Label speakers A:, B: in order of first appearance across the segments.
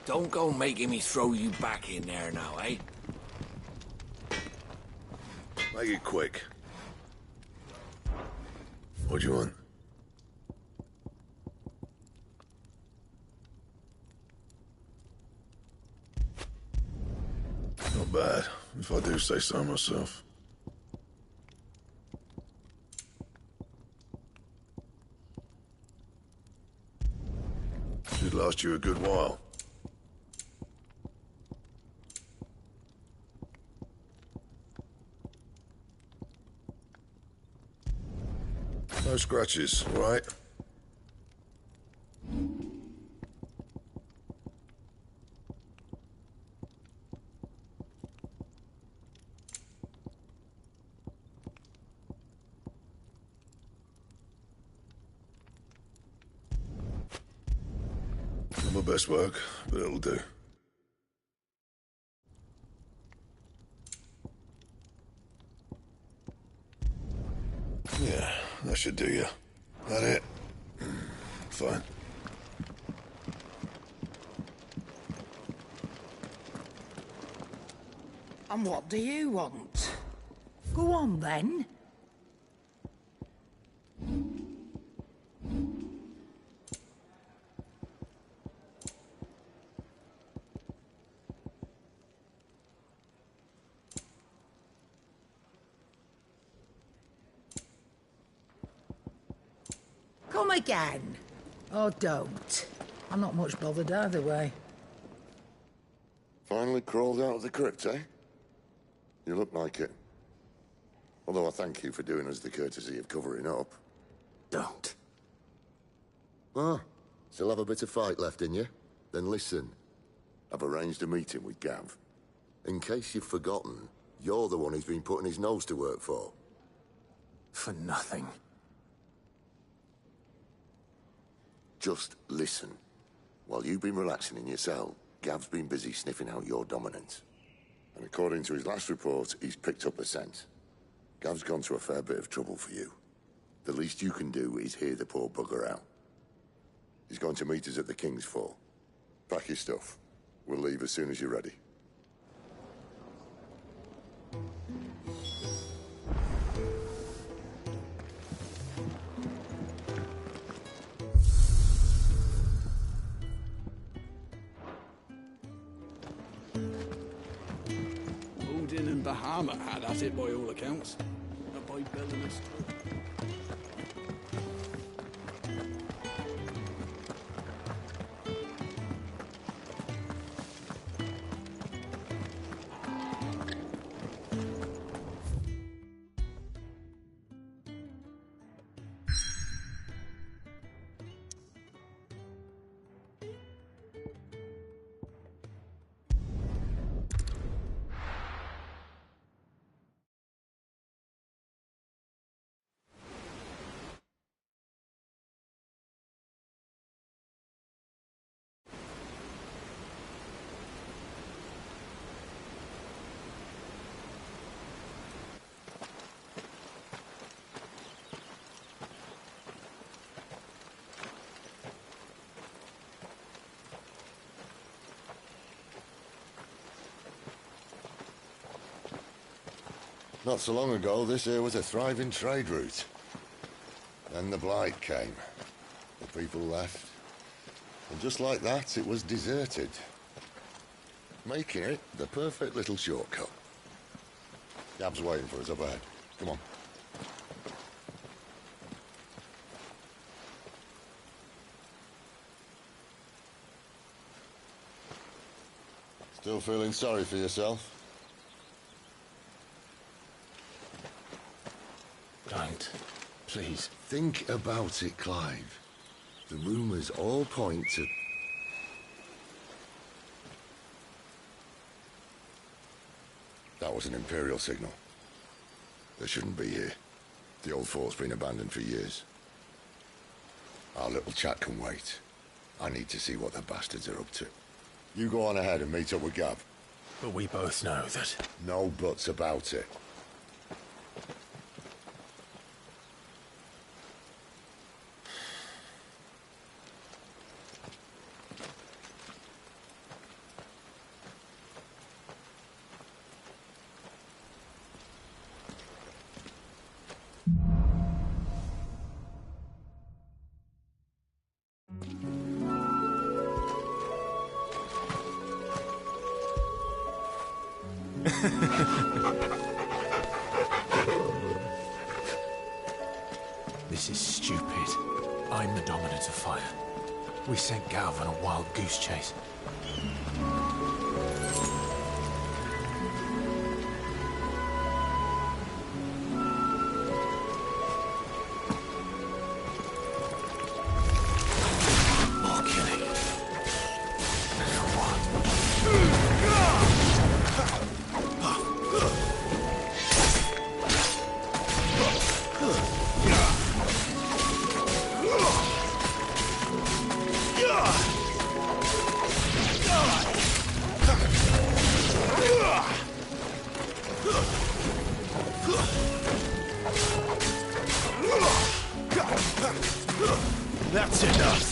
A: Don't go making me throw you back in there now, eh?
B: Make it quick. What do you want? Not bad, if I do say so myself. Should last you a good while. No scratches, all right? Not my best work, but it'll do. Yeah, that should do you. That it? Fine.
C: And what do you want? Go on, then. Come again. Or don't. I'm not much bothered either way.
D: Finally crawled out of the crypt, eh? You look like it. Although I thank you for doing us the courtesy of covering up.
A: Don't.
D: Ah, still have a bit of fight left in you? Then listen. I've arranged a meeting with Gav. In case you've forgotten, you're the one he's been putting his nose to work for.
A: For nothing.
D: Just listen. While you've been relaxing in your cell, Gav's been busy sniffing out your dominance. And according to his last report, he's picked up a scent. Gav's gone to a fair bit of trouble for you. The least you can do is hear the poor bugger out. He's going to meet us at the King's Fall. Pack your stuff. We'll leave as soon as you're ready.
E: Odin and Bahamut had at it by all accounts. Not by Bellamus.
D: Not so long ago, this here was a thriving trade route. Then the Blight came. The people left. And just like that, it was deserted. Making it the perfect little shortcut. Gav's waiting for us up ahead. Come on. Still feeling sorry for yourself?
A: Don't. Please.
D: Think about it, Clive. The rumors all point to... That was an Imperial signal. They shouldn't be here. The old fort's been abandoned for years. Our little chat can wait. I need to see what the bastards are up to. You go on ahead and meet up with Gav.
A: But we both know that...
D: No buts about it.
A: This is stupid. I'm the dominant of fire. We sent Galv on a wild goose chase. More killing. Come on.
B: That's enough.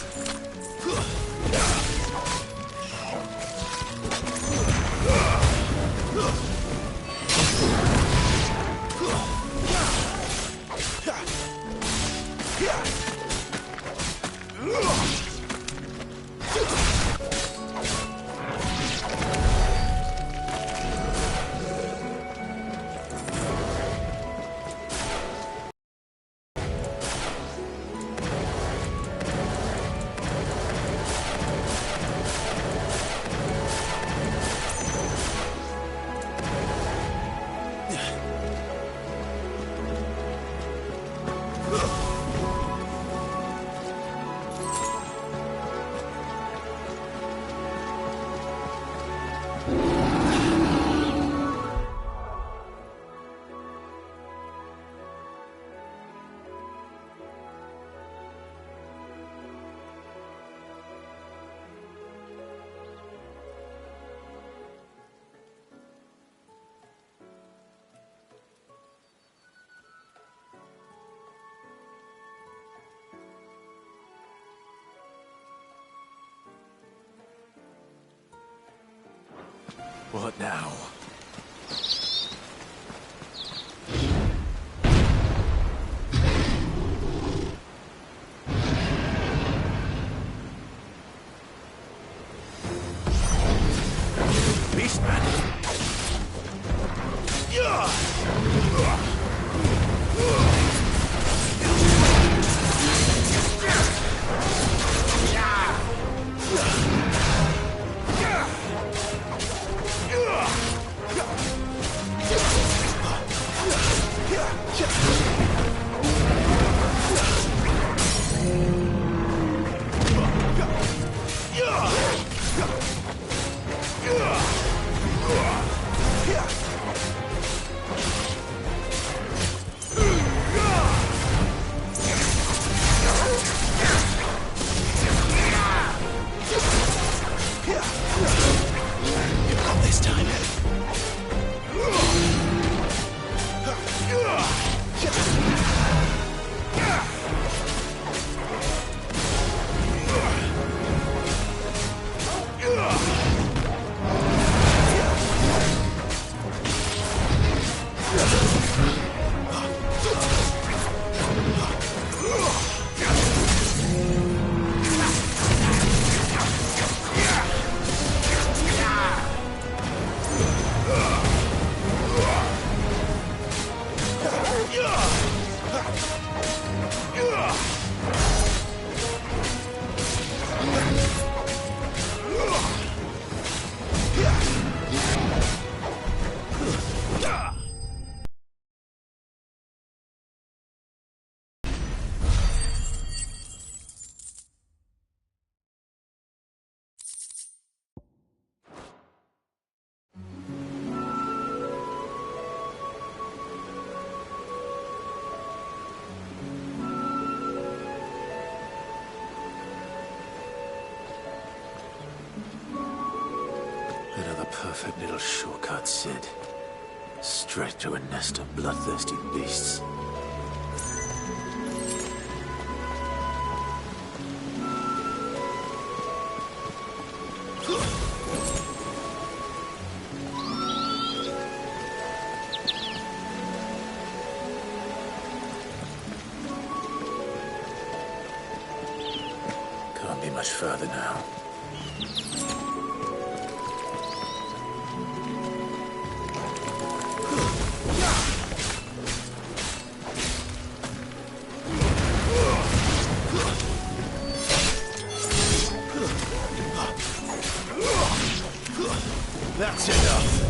A: What now? Beastman! Another perfect little shortcut, Sid. Straight through a nest of bloodthirsty beasts. Can't be much further now.
B: That's enough.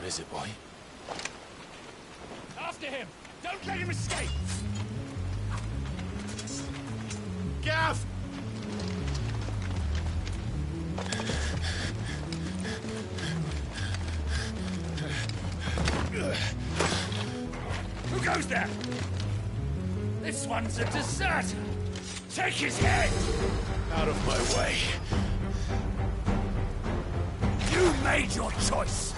A: What is it, boy?
F: After him! Don't let him escape!
B: Gav!
F: Who goes there? This one's a deserter! Take his head!
B: Out of my way.
F: You made your choice!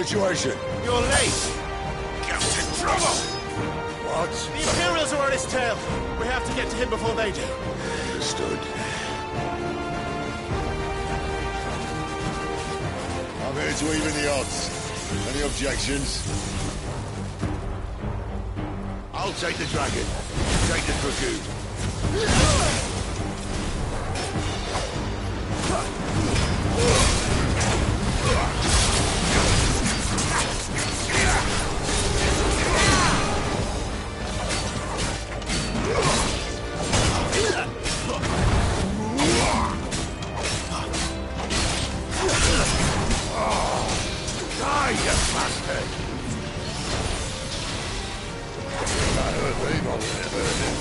D: situation?
G: You're late.
F: Gaff's in trouble!
D: What?
G: The Imperials are on his tail. We have to get to him before they do.
D: Understood. I'm here to even the odds. Any objections? I'll take the dragon. Take the dragoon. Die, you bastard! That hurt me more than it hurt him.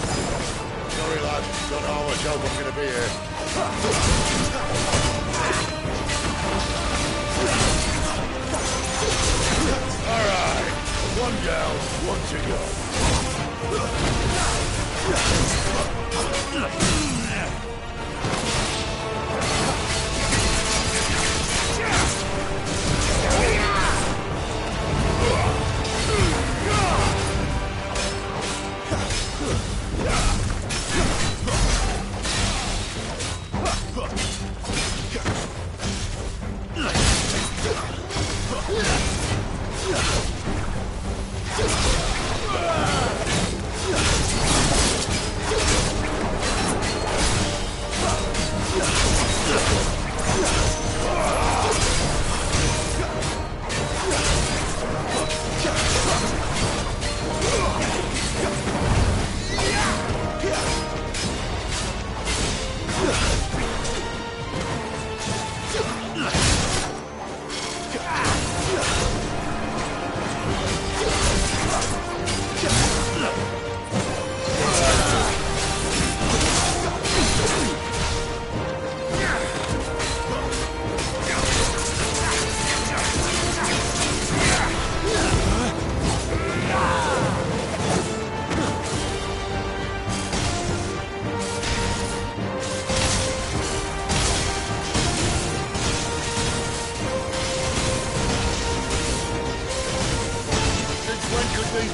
D: Sorry, lad. Don't know how much help I'm gonna be here. Alright. One down, one to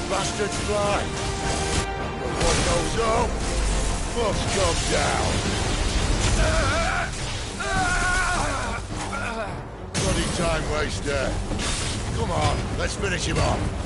D: bastards fly. But what goes up must come down. Bloody time waster. Come on, let's finish him off.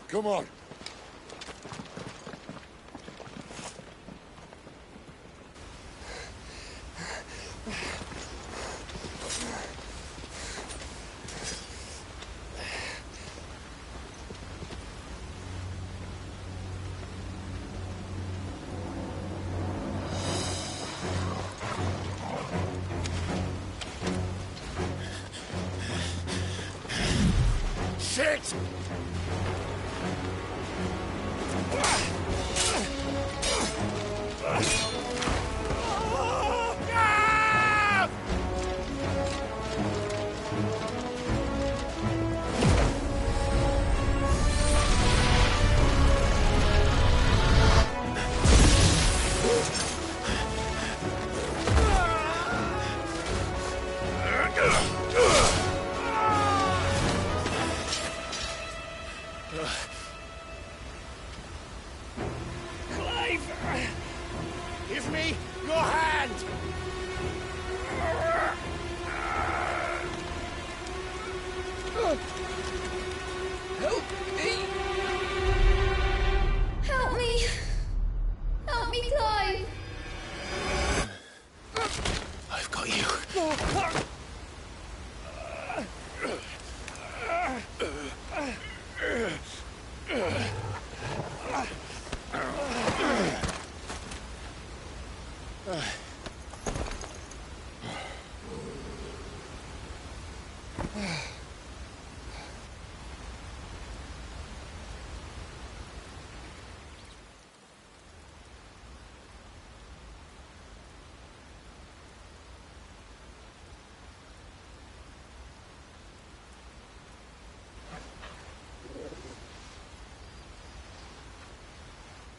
D: Come on.
F: Shit!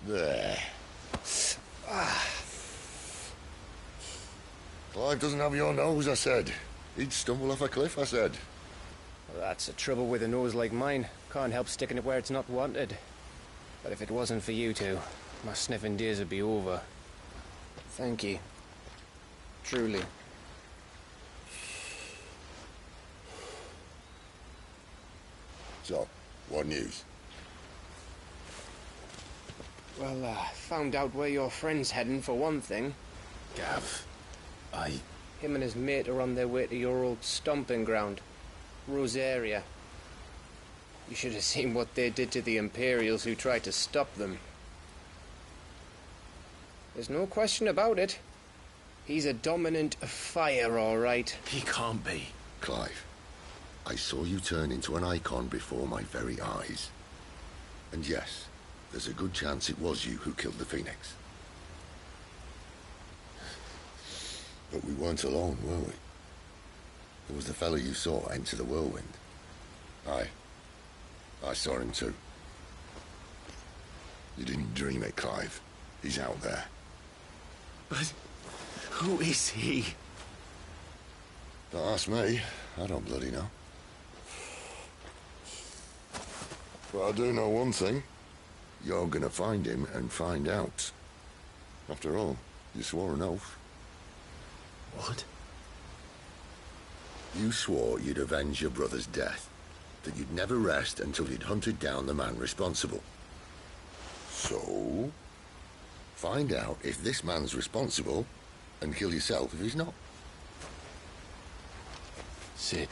D: There. Clive doesn't have your nose, I said. He'd stumble off a cliff, I said.
H: Well, that's the trouble with a nose like mine. Can't help sticking it where it's not wanted. But if it wasn't for you two, my sniffing days would be over. Thank you. Truly.
D: So, what news?
H: Well, found out where your friend's heading, for one thing.
A: Gav,
H: Him and his mate are on their way to your old stomping ground, Rosaria. You should have seen what they did to the Imperials who tried to stop them. There's no question about it. He's a dominant of fire, all right.
A: He can't be.
D: Clive, I saw you turn into an icon before my very eyes. And yes, there's a good chance it was you who killed the Phoenix. But we weren't alone, were we? There was the fellow you saw enter the whirlwind. I saw him too. You didn't dream it, Clive. He's out there.
A: But who is he?
D: Don't ask me. I don't bloody know. But I do know one thing. You're gonna find him and find out. After all, you swore an oath.
A: What?
D: You swore you'd avenge your brother's death, that you'd never rest until you'd hunted down the man responsible. So, find out if this man's responsible, and kill yourself if he's not.
A: Sid,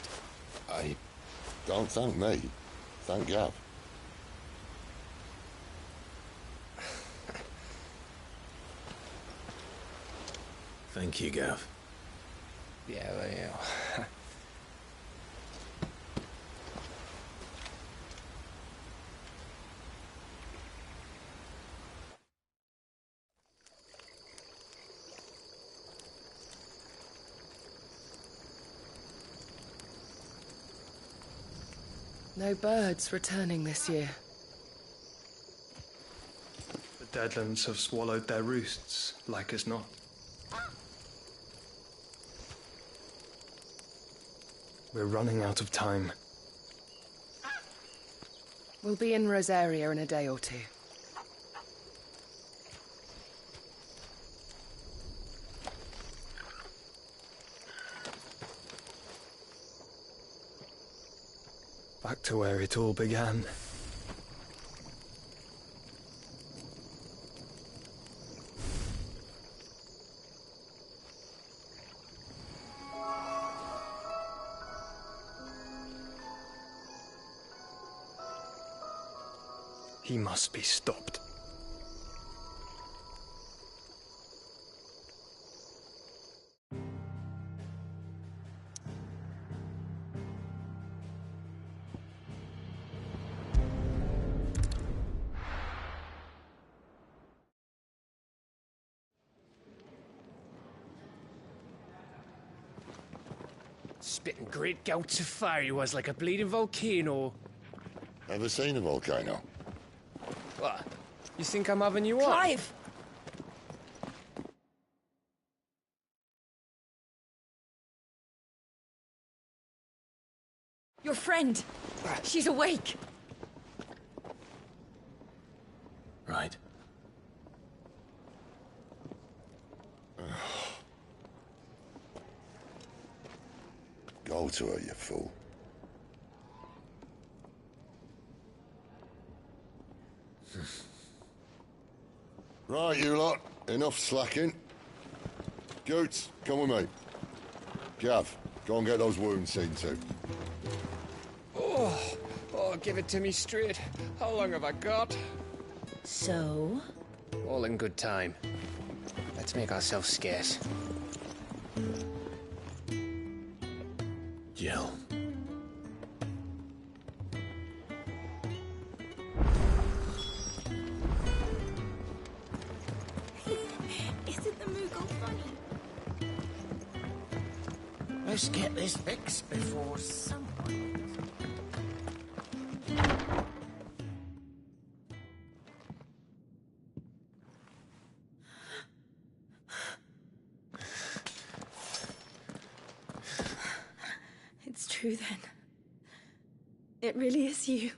D: Don't thank me. Thank Gav.
A: Thank you, Gav.
H: Yeah, well, yeah.
I: No birds returning this year.
J: The Deadlands have swallowed their roosts, like as not. We're running out of time.
I: We'll be in Rosaria in a day or two.
J: Back to where it all began. He must be stopped.
H: Spitting great gouts of fire he was, like a bleeding volcano.
D: Ever seen a volcano?
H: What? You think I'm having you on?
C: Clive! Your friend. She's awake.
A: Right.
D: Go to her, you fool. Right, you lot. Enough slacking. Goots, come with me. Gav, Go and get those wounds seen to.
H: Oh, give it to me straight. How long have I got?
C: So?
H: All in good time. Let's make ourselves scarce.
A: Jill.
K: Isn't the Moogle funny?
C: Let's get this fixed before someone...
K: It's true then. It really is you.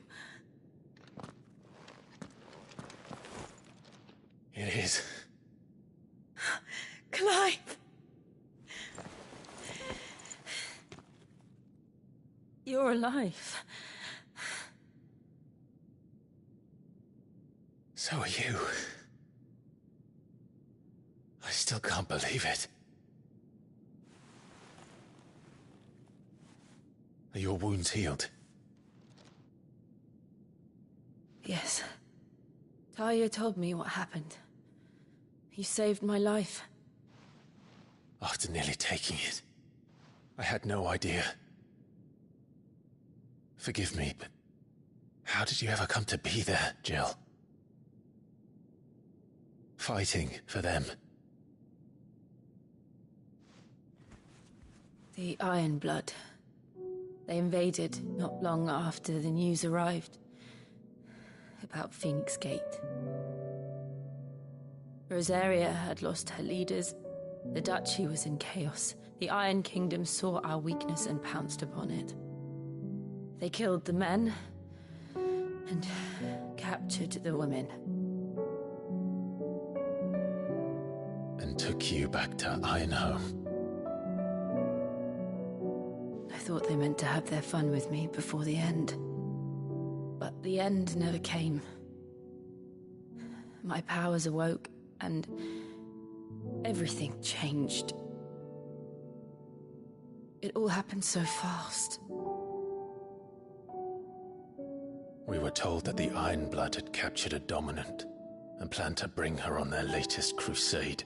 A: It is.
K: Clive! You're alive.
A: So are you. I still can't believe it. Are your wounds healed?
K: Yes. Talia told me what happened. You saved my life.
A: After nearly taking it, I had no idea. Forgive me, but how did you ever come to be there, Jill? Fighting for them.
K: The Iron Blood. They invaded not long after the news arrived about Phoenix Gate. Rosaria had lost her leaders. The Duchy was in chaos. The Iron Kingdom saw our weakness and pounced upon it. They killed the men and captured the women.
A: And took you back to Ironhome.
K: I thought they meant to have their fun with me before the end. But the end never came. My powers awoke, and everything changed. It all happened so fast.
A: We were told that the Iron Blood had captured a dominant and planned to bring her on their latest crusade.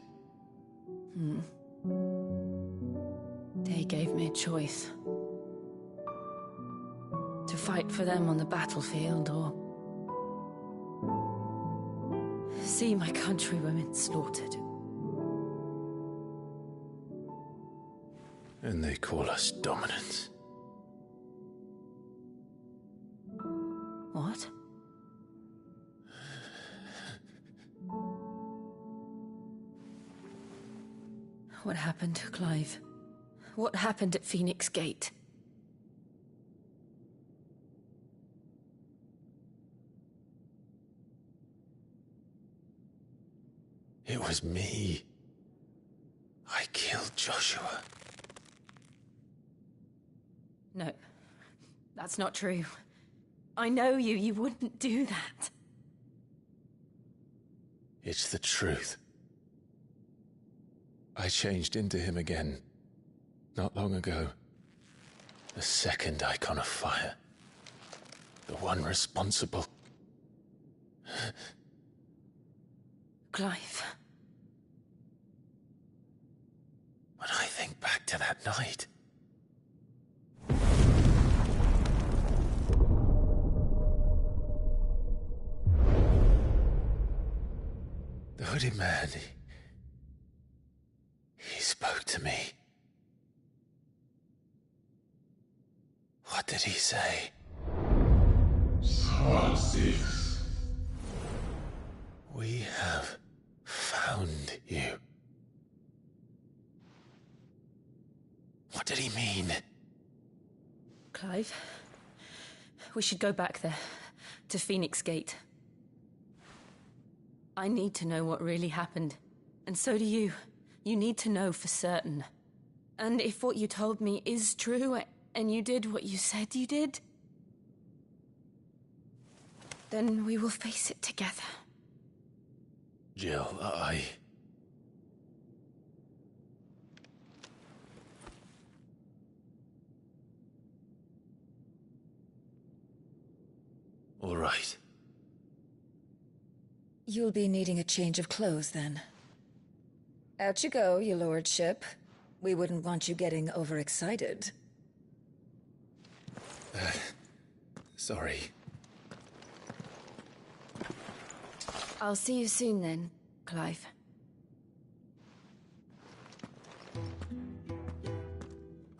K: They gave me a choice. To fight for them on the battlefield, or see my countrywomen slaughtered.
A: And they call us dominants.
K: What? What happened to Clive? What happened at Phoenix Gate?
A: It was me. I killed Joshua.
K: No, that's not true. I know you. You wouldn't do that.
A: It's the truth. I changed into him again, not long ago. The second icon of fire. The one responsible.
K: Clive.
A: When I think back to that night... The hooded man, he spoke to me. What did he say?
L: Part 6.
A: We have found you. What did he mean?
K: Clive, we should go back there, to Phoenix Gate. I need to know what really happened, and so do you. You need to know for certain. And if what you told me is true, and you did what you said you did, then we will face it together.
A: Jill, All right.
L: You'll be needing a change of clothes, then. Out you go, your lordship. We wouldn't want you getting overexcited.
A: Sorry.
K: I'll see you soon then, Clive.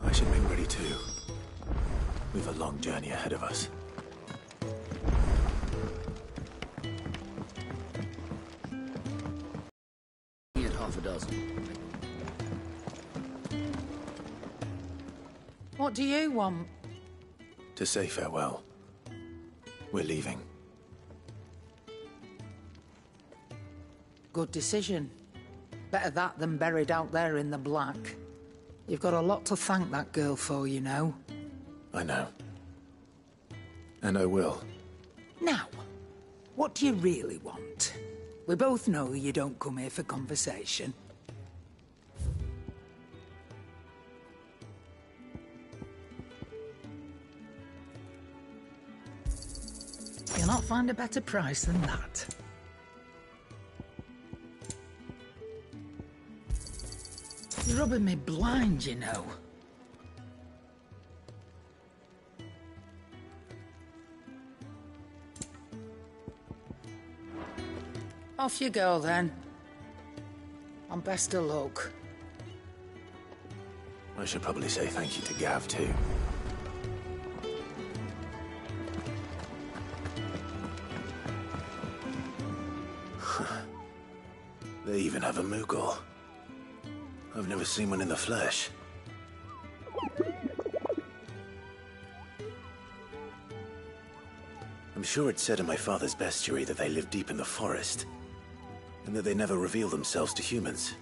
A: I should make ready too. We've a long journey ahead of us.
F: Get half a dozen.
C: What do you want?
A: To say farewell. We're leaving.
C: Good decision. Better that than buried out there in the black. You've got a lot to thank that girl for, you know.
A: I know. And I will.
C: Now, what do you really want? We both know you don't come here for conversation. You'll not find a better price than that. You're rubbing me blind, you know. Off you go, then. And best of luck.
A: I should probably say thank you to Gav, too. They even have a Moogle. I've never seen one in the flesh. I'm sure it said in my father's bestiary that they live deep in the forest, and that they never reveal themselves to humans.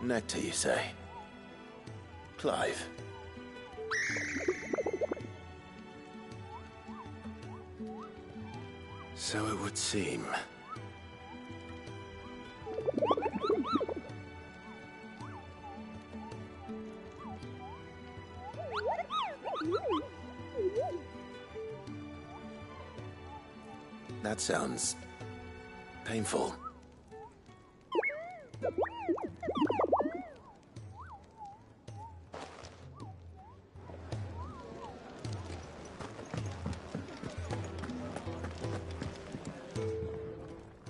A: Nectar, you say? Clive. So it would seem. That sounds painful.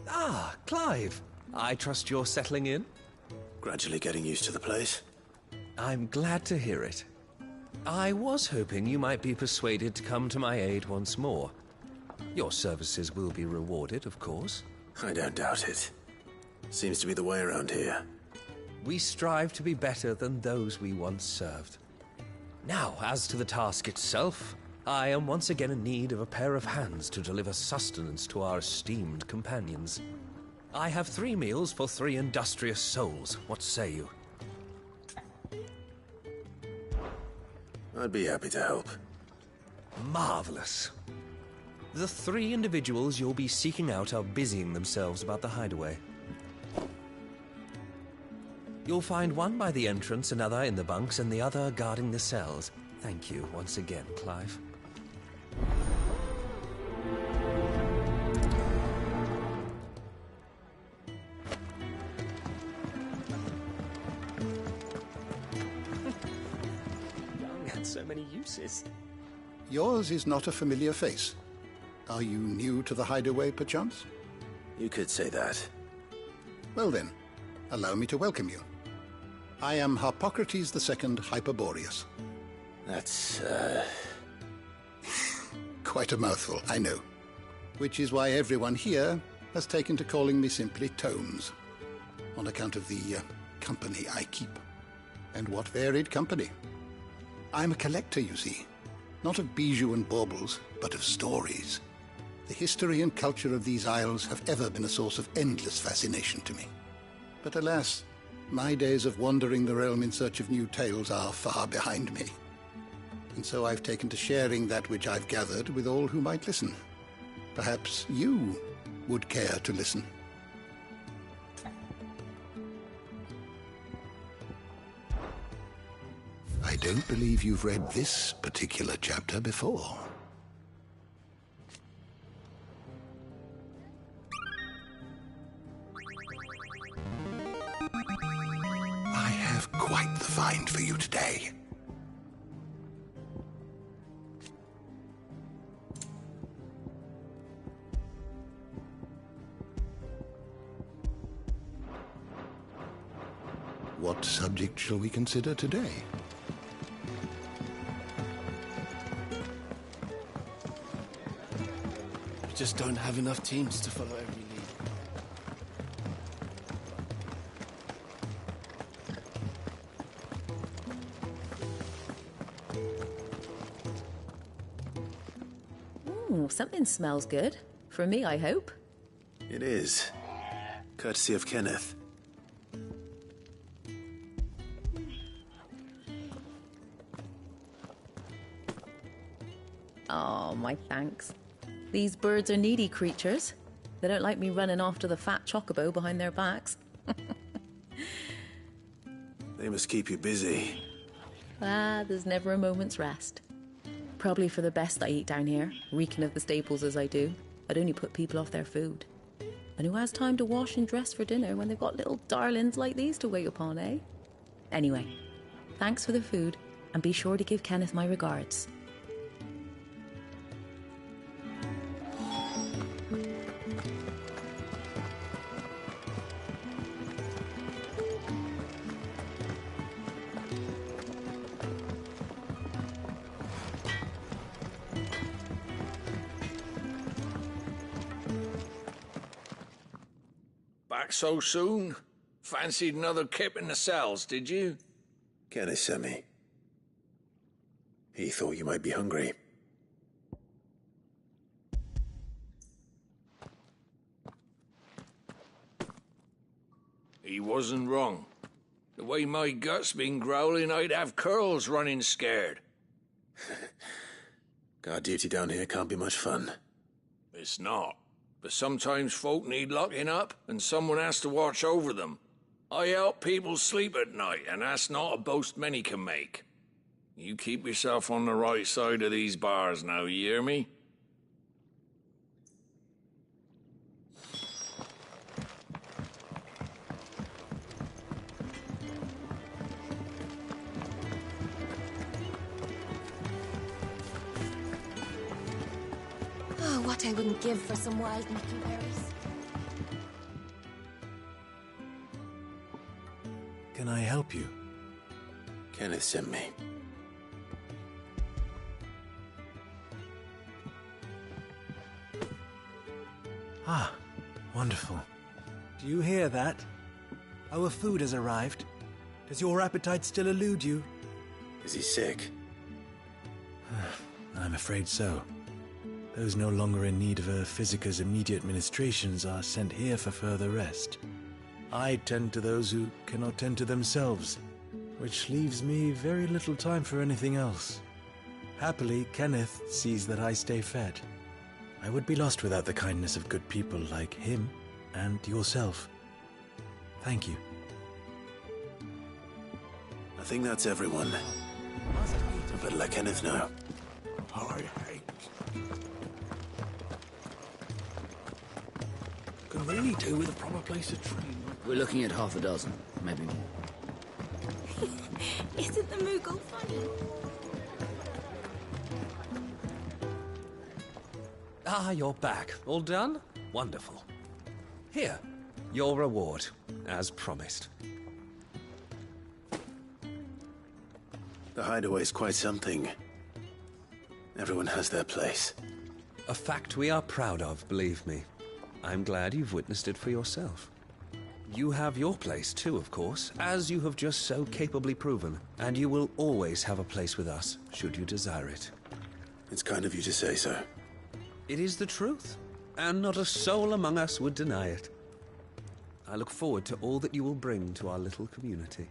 M: Ah, Clive. I trust you're settling in?
A: Gradually getting used to the place.
M: I'm glad to hear it. I was hoping you might be persuaded to come to my aid once more. Your services will be rewarded, of course.
A: I don't doubt it. Seems to be the way around here.
M: We strive to be better than those we once served. Now, as to the task itself, I am once again in need of a pair of hands to deliver sustenance to our esteemed companions. I have 3 meals for 3 industrious souls. What say you?
A: I'd be happy to help.
M: Marvelous. The 3 individuals you'll be seeking out are busying themselves about the hideaway. You'll find one by the entrance, another in the bunks, and the other guarding the cells. Thank you once again, Clive.
H: Young had so many uses.
B: Yours is not a familiar face. Are you new to the hideaway, perchance?
A: You could say that.
B: Well then, allow me to welcome you. I am Harpocrates II Hyperboreus.
A: That's,
B: Quite a mouthful, I know. Which is why everyone here has taken to calling me simply Tomes, on account of the company I keep. And what varied company. I'm a collector, you see. Not of bijou and baubles, but of stories. The history and culture of these isles have ever been a source of endless fascination to me. But alas, my days of wandering the realm in search of new tales are far behind me. And so I've taken to sharing that which I've gathered with all who might listen. Perhaps you would care to listen. I don't believe you've read this particular chapter before. I have quite the find for you today. What subject shall we consider today?
E: We just don't have enough teams to follow every lead.
N: Ooh, something smells good. For me, I hope.
A: It is. Courtesy of Kenneth.
N: Oh, my thanks. These birds are needy creatures. They don't like me running after the fat chocobo behind their backs.
A: They must keep you busy.
N: There's never a moment's rest. Probably for the best I eat down here, reeking of the staples as I do. I'd only put people off their food. And who has time to wash and dress for dinner when they've got little darlings like these to wait upon, eh? Anyway, thanks for the food, and be sure to give Kenneth my regards.
F: Back so soon? Fancied another kip in the cells, did you?
A: Kenneth sent me. He thought you might be hungry.
F: He wasn't wrong. The way my gut's been growling, I'd have curls running scared.
A: Guard duty down here can't be much fun.
F: It's not. But sometimes folk need locking up, and someone has to watch over them. I help people sleep at night, and that's not a boast many can make. You keep yourself on the right side of these bars now, you hear me?
O: Oh, what I wouldn't give for some wild berries.
A: Can I help you? Kenneth sent me.
P: Ah, wonderful. Do you hear that? Our food has arrived. Does your appetite still elude you?
A: Is he sick?
P: I'm afraid so. Those no longer in need of a physicker's immediate ministrations are sent here for further rest. I tend to those who cannot tend to themselves, which leaves me very little time for anything else. Happily, Kenneth sees that I stay fed. I would be lost without the kindness of good people like him and yourself. Thank you.
A: I think that's everyone. I better let Kenneth know.
E: I hate. Could really do with a proper place to train.
Q: We're looking at half a dozen, maybe more.
O: Isn't the Moogle funny?
M: Ah, you're back. All done? Wonderful. Here, your reward, as promised.
A: The hideaway's quite something. Everyone has their place.
M: A fact we are proud of, believe me. I'm glad you've witnessed it for yourself. You have your place too, of course, as you have just so capably proven, and you will always have a place with us, should you desire it.
A: It's kind of you to say so.
M: It is the truth, and not a soul among us would deny it. I look forward to all that you will bring to our little community.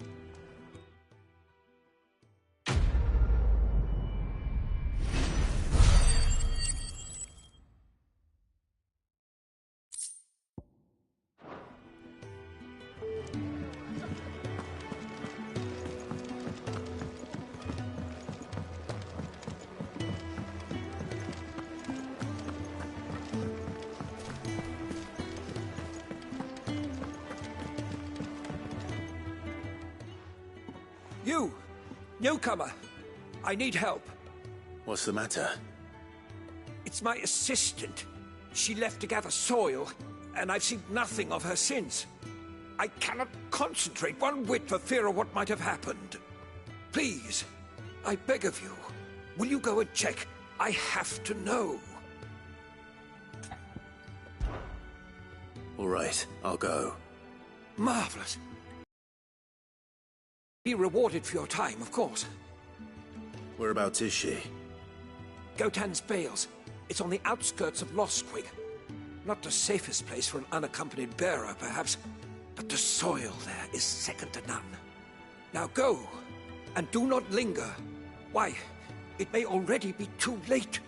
R: You! Newcomer! I need help.
A: What's the matter?
R: It's my assistant. She left to gather soil, and I've seen nothing of her since. I cannot concentrate one whit for fear of what might have happened. Please, I beg of you, will you go and check? I have to know.
A: All right, I'll go.
R: Marvelous. Be rewarded for your time, of course.
A: Whereabouts is she?
R: Gotan's Vales. It's on the outskirts of Lostwig. Not the safest place for an unaccompanied bearer, perhaps, but the soil there is second to none. Now go, and do not linger. Why, it may already be too late.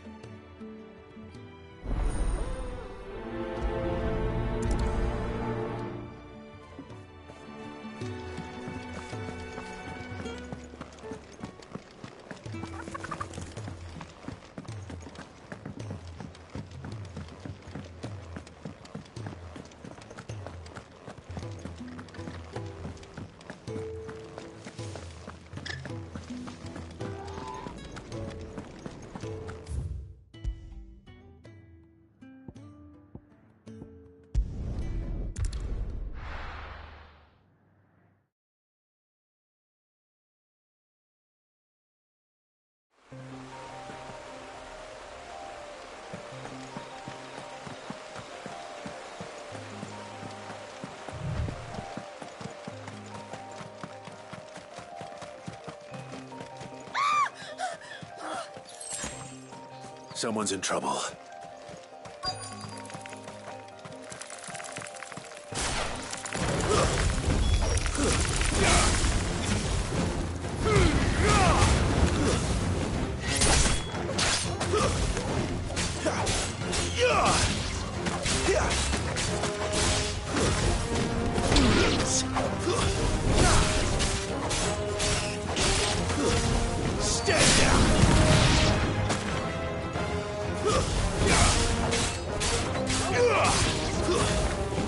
A: Someone's in trouble.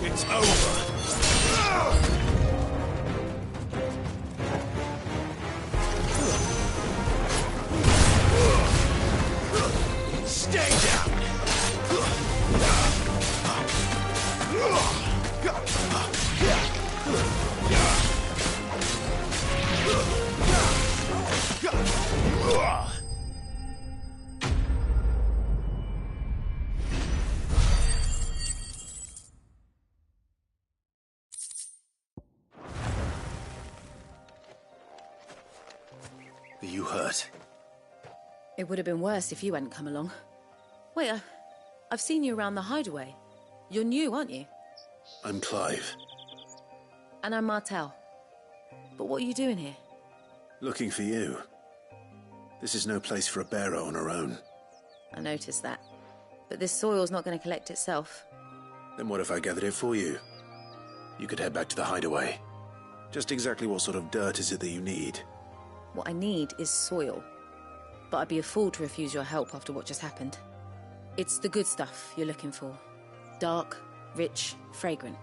G: It's over. Stay down.
A: Are you hurt?
N: It would have been worse if you hadn't come along. Wait, I've seen you around the hideaway. You're new, aren't you?
A: I'm Clive.
N: And I'm Martel. But what are you doing here?
A: Looking for you. This is no place for a bearer on her own.
N: I noticed that. But this soil's not going to collect itself.
A: Then what if I gathered it for you? You could head back to the hideaway. Just exactly what sort of dirt is it that you need?
N: What I need is soil. But I'd be a fool to refuse your help after what just happened. It's the good stuff you're looking for. Dark, rich, fragrant.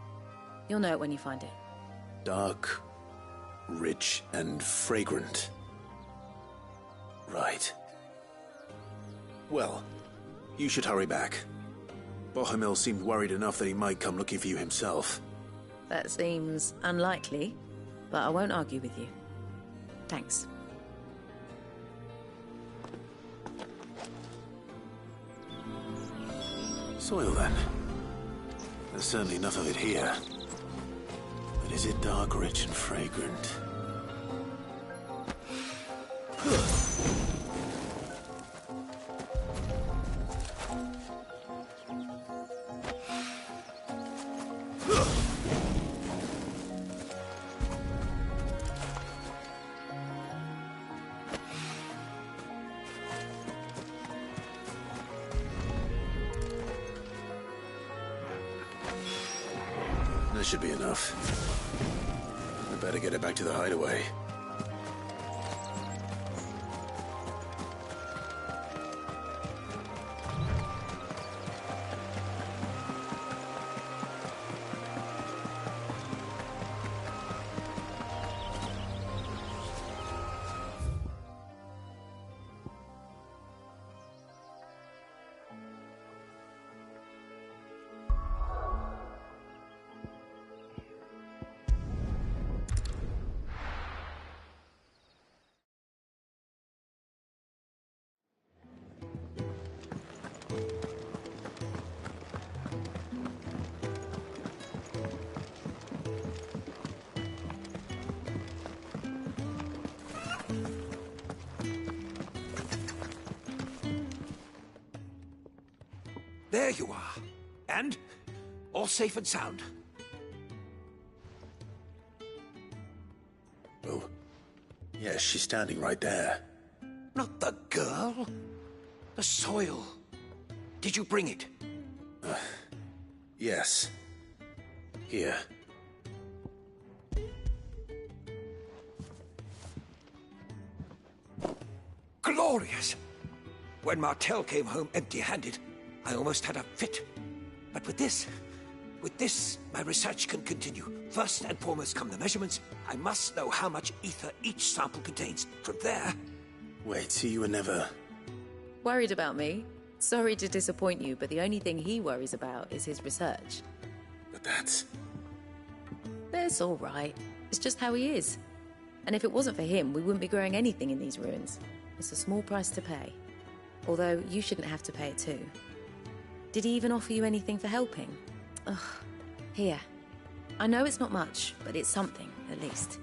N: You'll know it when you find it.
A: Dark, rich, and fragrant. Right. Well, you should hurry back. Bohemil seemed worried enough that he might come looking for you himself.
N: That seems unlikely, but I won't argue with you. Thanks.
A: Soil, then. There's certainly enough of it here. But is it dark, rich, and fragrant? That should be enough. I better get it back to the hideaway.
R: There you are. And all safe and sound.
A: Oh, yes, she's standing right there.
R: Not the girl. The soil. Did you bring it?
A: Yes. Here.
R: Glorious! When Martel came home empty-handed, I almost had a fit. But with this, my research can continue. First and foremost come the measurements. I must know how much ether each sample contains. From there...
A: Wait, so you were never...
N: Worried about me? Sorry to disappoint you, but the only thing he worries about is his research.
A: But that's...
N: That's all right. It's just how he is. And if it wasn't for him, we wouldn't be growing anything in these ruins. It's a small price to pay. Although, you shouldn't have to pay it too. Did he even offer you anything for helping? Ugh. Here. I know it's not much, but it's something, at least.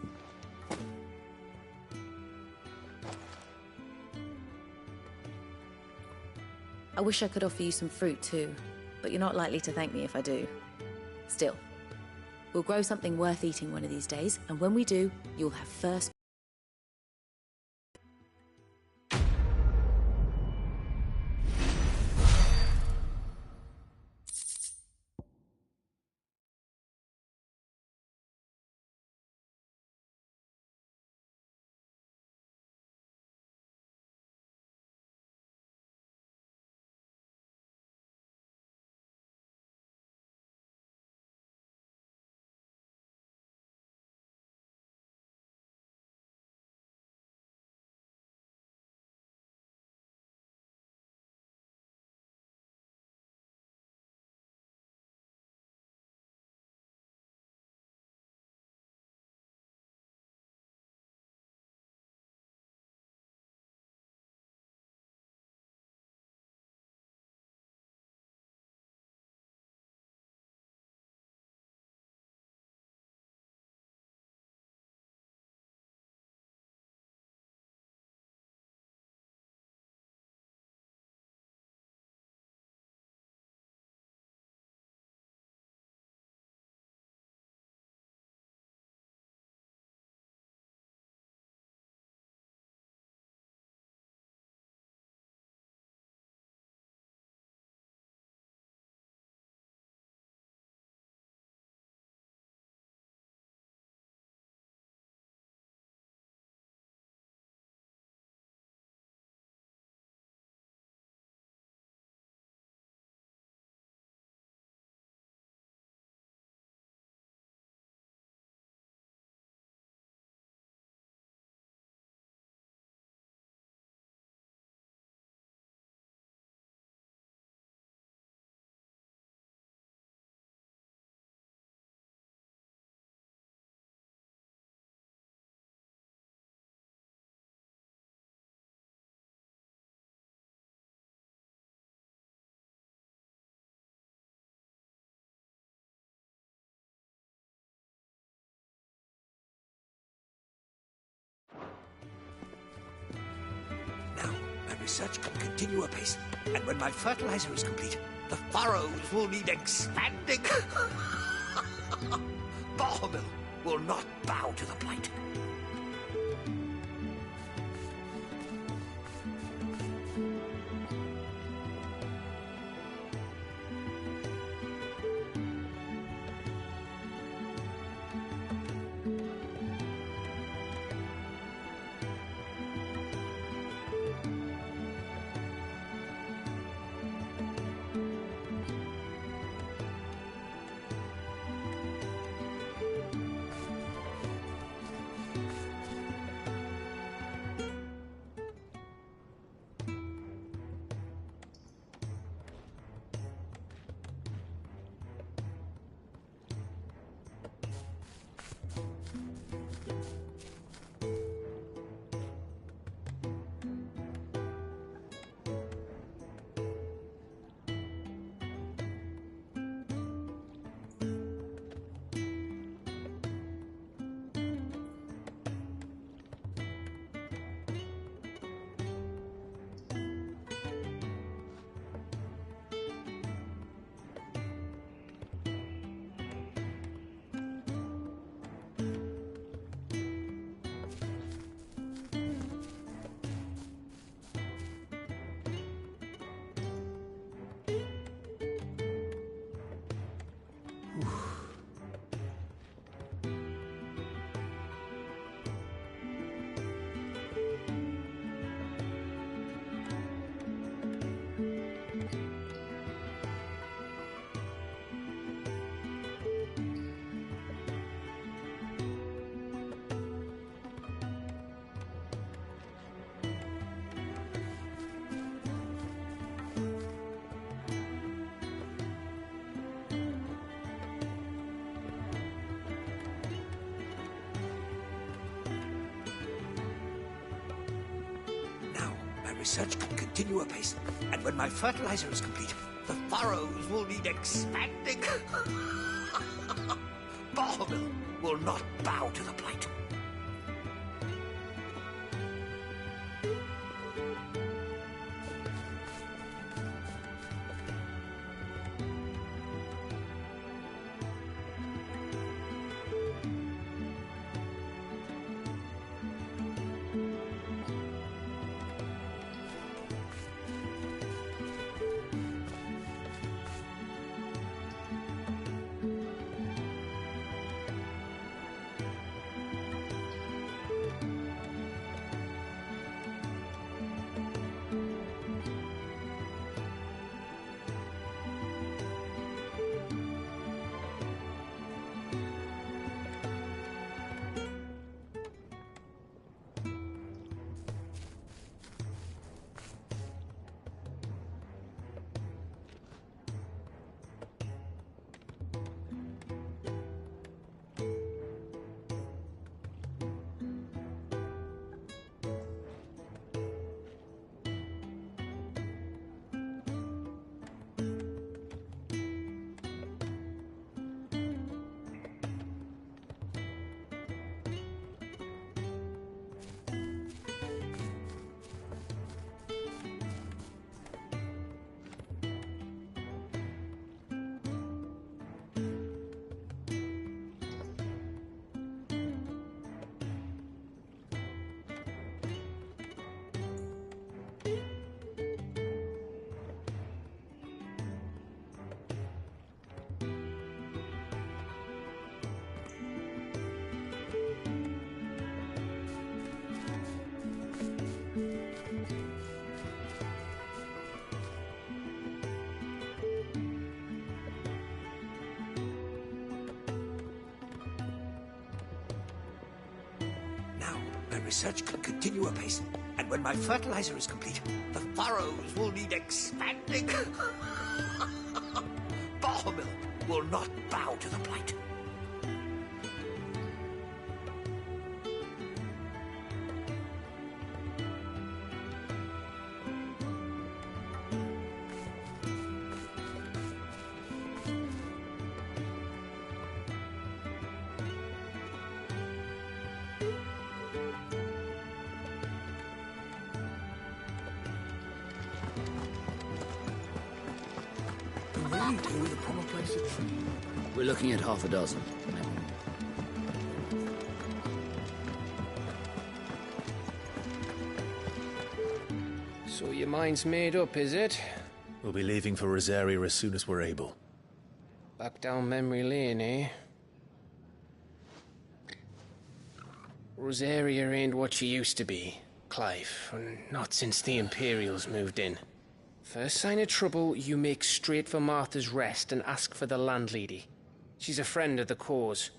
N: I wish I could offer you some fruit too, but you're not likely to thank me if I do. Still, we'll grow something worth eating one of these days, and when we do, you'll have first.
R: My research can continue apace, and when my fertilizer is complete, the furrows will need expanding. Bahamil will not bow to the blight. research can continue apace, and when my fertilizer is complete, the furrows will need expanding. Bahamil will not bow to the plight. Research can continue apace, and when my fertilizer is complete, the furrows will need expanding. Bahamil will not bow to the plight.
Q: We're looking at half a dozen.
H: So your mind's made up, is it?
A: We'll be leaving for Rosaria as soon as we're able.
H: Back down memory lane, eh? Rosaria ain't what she used to be, Clive. Not since the Imperials moved in. First sign of trouble, you make straight for Martha's Rest and ask for the landlady. She's a friend of the cause.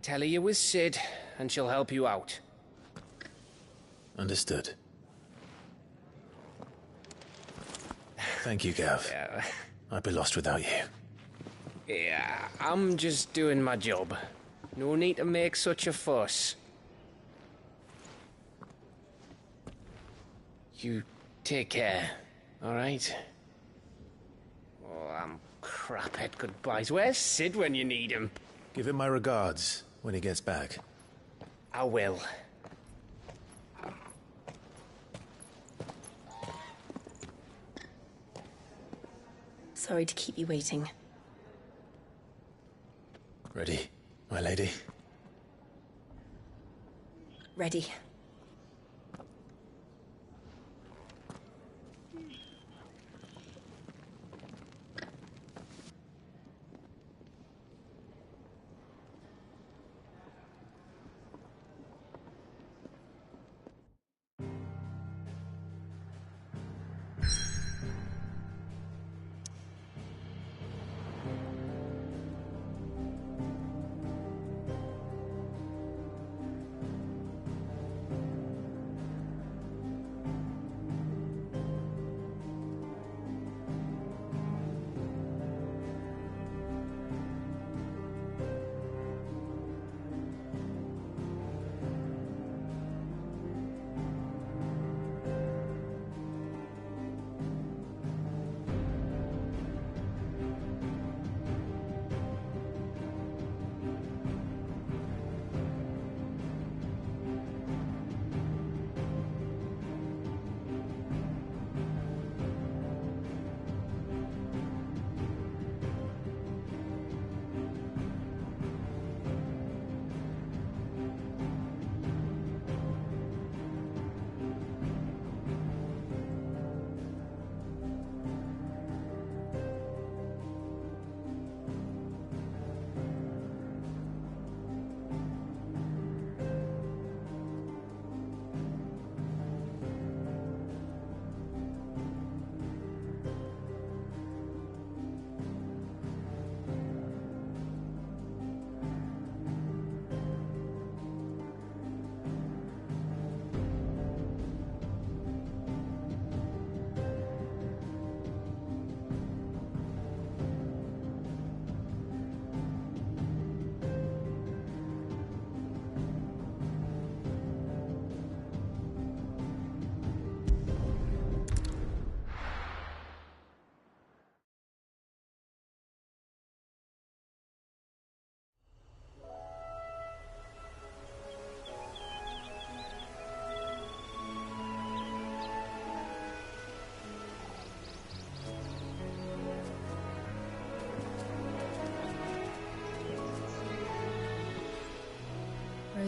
H: Tell her you're with Sid, and she'll help you out.
A: Understood. Thank you, Gav.
H: Yeah.
A: I'd be lost without you.
H: Yeah, I'm just doing my job. No need to make such a fuss. You take care, all right? Oh, I'm crap at goodbyes. Where's Sid when you need him?
A: Give him my regards when he gets back.
H: I will.
K: Sorry to keep you waiting.
A: Ready, my lady?
K: Ready.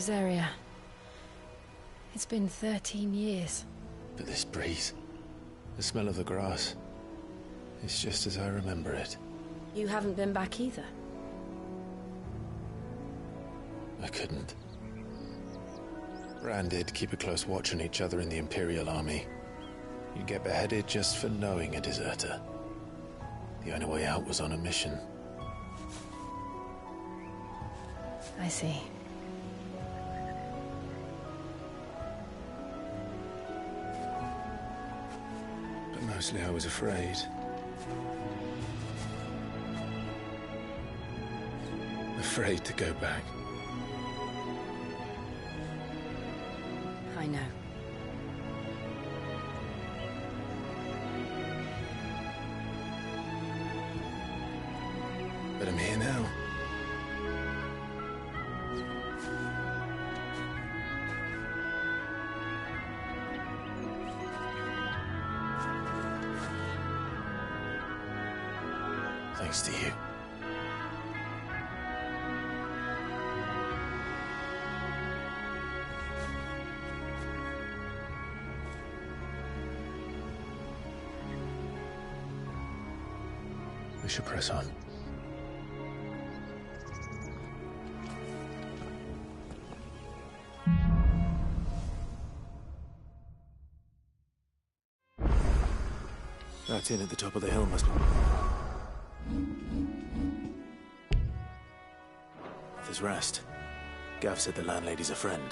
K: Rosaria. It's been 13 years.
A: But this breeze, the smell of the grass, it's just as I remember it.
K: You haven't been back either.
A: I couldn't. Rand did keep a close watch on each other in the Imperial Army. You'd get beheaded just for knowing a deserter. The only way out was on a mission.
K: I see.
A: But mostly I was afraid. Afraid to go back.
K: I know.
A: But I'm here now. Thanks to you. We should press on. That inn at the top of the hill must be... There's rest. Gav said the landlady's a friend.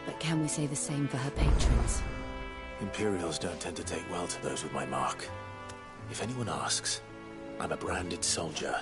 K: But can we say the same for her patrons?
A: Imperials don't tend to take well to those with my mark. If anyone asks, I'm a branded soldier.